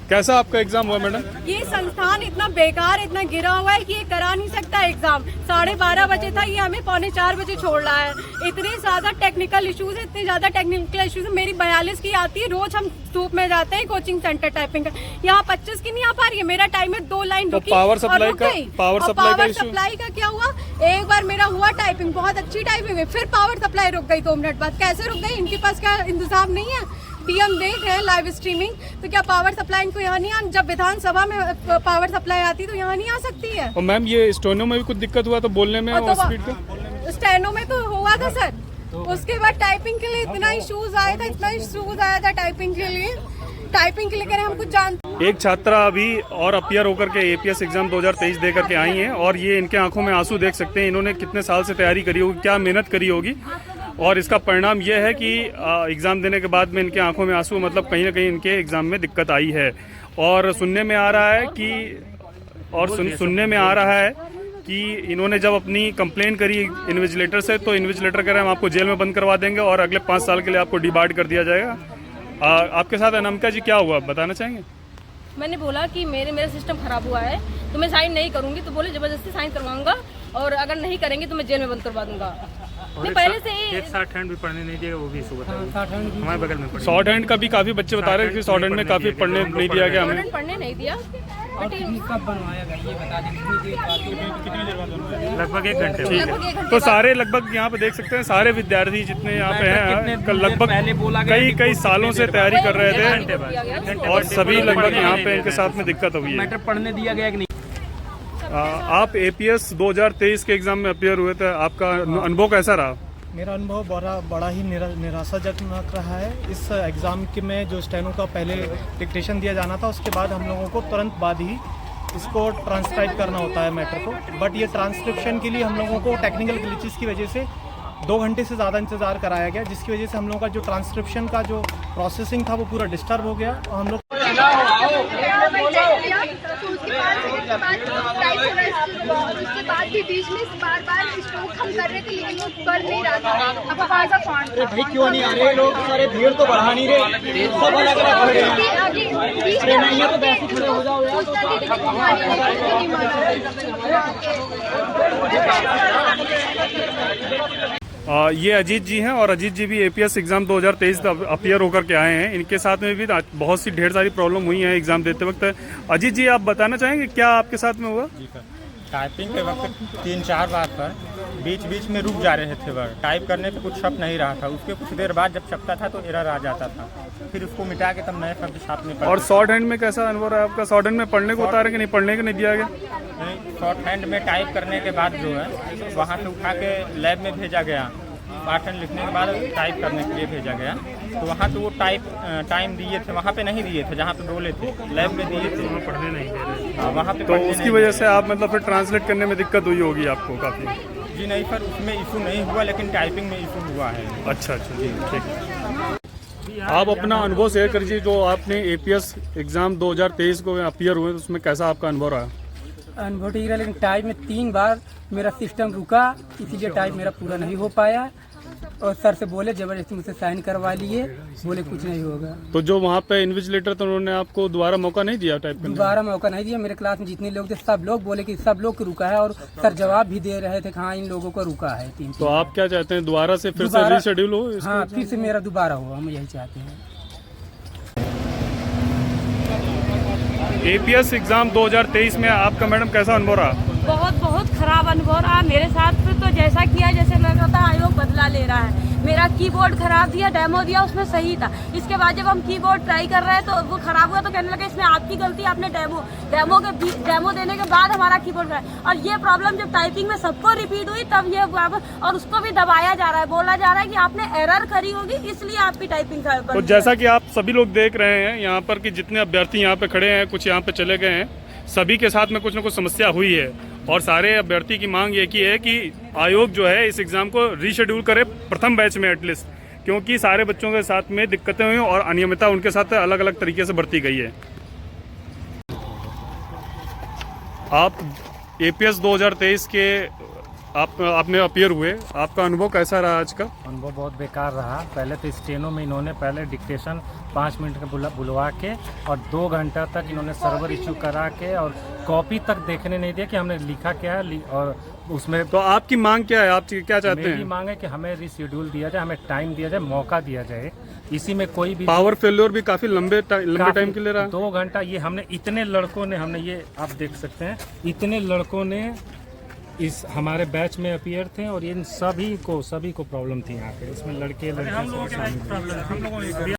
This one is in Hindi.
कैसा आपका एग्जाम हुआ मैडम? ये संस्थान इतना बेकार, इतना गिरा हुआ है कि ये करा नहीं सकता एग्जाम। 12:30 बजे था, ये हमें 3:45 बजे छोड़ रहा है। इतने ज्यादा टेक्निकल इश्यूज है, इतने ज्यादा टेक्निकल इश्यूज है। मेरी 42 की आती है, रोज हम धूप में जाते हैं कोचिंग सेंटर टाइपिंग का। यहाँ 25 की नहीं आ पा रही है। मेरा टाइम है 2 लाइन रुकी पावर सप्लाई का क्या हुआ? एक बार मेरा हुआ टाइपिंग, बहुत अच्छी टाइपिंग है, फिर पावर सप्लाई रुक गई 2 मिनट बाद। कैसे रुक गई? इनके पास क्या इंतजाम नहीं है? हम देख रहे हैं लाइव स्ट्रीमिंग, तो क्या पावर सप्लाई को यहाँ नहीं आ? जब विधानसभा में पावर सप्लाई आती तो यहाँ नहीं आ सकती है? और मैम ये स्टेनो में भी कुछ दिक्कत हुआ तो बोलने में और स्पीड का? स्टेनो में तो हुआ था सर, उसके बाद टाइपिंग के लिए इतना इश्यूज आया था टाइपिंग के लिए करें हम कुछ जानते। एक छात्रा अभी और अपीयर होकर के एपीएस एग्जाम 2023 दे करके आई हैं और ये इनके आंखों में आंसू देख सकते हैं। इन्होंने कितने साल से तैयारी करी होगी, क्या मेहनत करी होगी, और इसका परिणाम यह है कि एग्ज़ाम देने के बाद में इनके आंखों में आंसू, मतलब कहीं ना कहीं इनके एग्ज़ाम में दिक्कत आई है। और सुनने में आ रहा है कि इन्होंने जब अपनी कंप्लेन करी इन्विजिलेटर से, तो इन्विजिलेटर कह रहे हैं हम आपको जेल में बंद करवा देंगे और अगले 5 साल के लिए आपको डिबार्ड कर दिया जाएगा। आपके साथ अनामिका जी क्या हुआ, बताना चाहेंगे? मैंने बोला कि मेरा सिस्टम खराब हुआ है तो मैं साइन नहीं करूंगी, तो बोले जबरदस्ती साइन करवाऊंगा और अगर नहीं करेंगे तो मैं जेल में बंद करवा दूंगा। नहीं, पहले से ही एक शॉर्ट हैंड भी पढ़ने नहीं दिया, वो भी इशू बताइए। हमारे बगल में शॉर्ट हैंड का भी काफी बच्चे बता रहे हैं कि शॉर्ट हैंड में काफी पढ़ने नहीं दिया गया हमें। पढ़ने नहीं दिया। कब बनवाया गया ये बता दें, कितनी देर बाद बनवाया? लगभग 1 घंटे। ठीक है, तो सारे लगभग यहाँ पे देख सकते हैं, सारे विद्यार्थी जितने यहाँ पे हैं लगभग कई सालों से तैयारी कर रहे थे और सभी लगभग यहाँ पे इनके साथ में दिक्कत हुई है। मैटर पढ़ने दिया गया कि नहीं? आप एपीएस 2023 के एग्जाम में अपीयर हुए थे, आपका अनुभव कैसा रहा? मेरा अनुभव बड़ा ही निराशाजनक रहा है। इस एग्ज़ाम के में जो स्टेनो का पहले डिक्टेशन दिया जाना था, उसके बाद हम लोगों को तुरंत बाद ही इसको ट्रांसक्राइब करना होता है मैटर को। बट ये ट्रांसक्रिप्शन के लिए हम लोगों को टेक्निकल ग्लिचेस की वजह से 2 घंटे से ज़्यादा इंतज़ार कराया गया, जिसकी वजह से हम लोगों का जो ट्रांसक्रिप्शन का जो प्रोसेसिंग था वो पूरा डिस्टर्ब हो गया। और हम लोग उसके बाद भी बीच में बार स्ट्रोक हम कर रहे थे, लेकिन वो कर नहीं रहा था। अब आवाज भाई क्यों नहीं आ रहे लोग? सारे भीड़ तो बढ़ा नहीं रहे, सब अलग अलग नहीं है तो वैसे खड़े हो जाओ यार। ये अजीत जी हैं और अजीत जी भी एपीएस एग्जाम 2023 अपीयर होकर के आए हैं। इनके साथ में भी बहुत सी ढेर सारी प्रॉब्लम हुई हैं एग्जाम देते वक्त। अजीत जी, आप बताना चाहेंगे क्या आपके साथ में हुआ? जी सर, टाइपिंग के वक्त 3-4 बार पर बीच में रुक जा रहे थे वर्ड। टाइप करने पे कुछ छप नहीं रहा था, उसके कुछ देर बाद जब छपता था तो एरर आ जाता था, फिर उसको मिटा के तब नए शब्द छापने पड़ते। और शॉर्ट हैंड में कैसा अनुभव रहा आपका? शॉर्ट हैंड में पढ़ने को उतारे कि नहीं, पढ़ने को नहीं दिया गया? नहीं, शॉर्ट हैंड में टाइप करने के बाद जो है वहाँ से उठा के लैब में भेजा गया। पाठन लिखने के बाद टाइप करने के लिए भेजा गया, तो वहाँ तो वो टाइम दिए थे, वहाँ पे नहीं दिए थे जहाँ पे बोले थे, लैब में दिए थे, वहाँ पढ़ने नहीं दे रहे। वहाँ पे तो उसकी वजह से आप मतलब फिर ट्रांसलेट करने में दिक्कत हुई होगी आपको काफ़ी? जी नहीं सर, उसमें इशू नहीं हुआ, लेकिन टाइपिंग में इशू हुआ है। अच्छा जी, ठीक। आप अपना अनुभव शेयर करिए, जो आपने एपीएस एग्ज़ाम 2023 को अपीयर हुए, उसमें कैसा आपका अनुभव रहा? अनुभव ठीक रहा, लेकिन टाइप में 3 बार मेरा सिस्टम रुका, इसीलिए टाइप मेरा पूरा नहीं हो पाया। और सर से बोले जबरदस्ती मुझसे साइन करवा लिए, बोले कुछ नहीं होगा। तो जो वहाँ पे इन्विजिलेटर तो उन्होंने आपको दोबारा मौका नहीं दिया टाइप करने? दोबारा मौका नहीं दिया। मेरे क्लास में जितने लोग थे सब लोग बोले कि सब लोग को रुका है, और सर जवाब भी दे रहे थे कि हाँ इन लोगों को रुका है 3। तो आप क्या चाहते हैं, दोबारा से फिर से रीशेड्यूल हो? हाँ, फिर से मेरा दोबारा हो, हम यही चाहते हैं। एपीएस एग्जाम 2023 में आपका मैडम कैसा अनुभव रहा? बहुत खराब अनुभव रहा मेरे साथ। तो जैसा किया जैसे लग रहा था आयोग बदला ले रहा है। मेरा कीबोर्ड खराब दिया, डेमो दिया, उसमें सही था। इसके बाद जब हम कीबोर्ड ट्राई कर रहे हैं तो वो खराब हुआ, तो कहने लगे इसमें आपकी गलती, आपने डेमो देने के बाद हमारा कीबोर्ड खराब। और ये प्रॉब्लम जब टाइपिंग में सबको रिपीट हुई तब ये, और उसको भी दबाया जा रहा है, बोला जा रहा है कि आपने एरर करी होगी इसलिए आपकी टाइपिंग खराब। तो जैसा कि आप सभी लोग देख रहे हैं यहाँ पर कि जितने अभ्यर्थी यहाँ पे खड़े हैं, कुछ यहाँ पे चले गए हैं, सभी के साथ में कुछ न कुछ समस्या हुई है। और सारे अभ्यर्थी की मांग एक ही है कि आयोग जो है इस एग्ज़ाम को रीशेड्यूल करे प्रथम बैच में एटलीस्ट, क्योंकि सारे बच्चों के साथ में दिक्कतें हुई और अनियमितता उनके साथ अलग अलग तरीके से बरती गई है। आप एपीएस 2023 के आपने अपीयर हुए, आपका अनुभव कैसा रहा आज का? अनुभव बहुत बेकार रहा। पहले तो स्टेनो में इन्होंने पहले डिक्टेशन 5 मिनट का बुलवा के और 2 घंटा तक इन्होंने सर्वर इशू करा के और कॉपी तक देखने नहीं दिया कि हमने लिखा क्या है। और उसमें तो आपकी मांग क्या है, आप क्या चाहते मेरी हैं? मांग है कि हमें रिशेड्यूल दिया जाए, हमें टाइम दिया जाए, मौका दिया जाए। इसी में कोई भी पावर फेल्योर भी काफी लंबे टाइम के लिए रहा। 2 घंटा ये हमने इतने लड़कों ने, हमने ये आप देख सकते हैं, इतने लड़कों ने इस हमारे बैच में अपीयर थे और इन सभी को प्रॉब्लम थी यहाँ पे। इसमें लड़के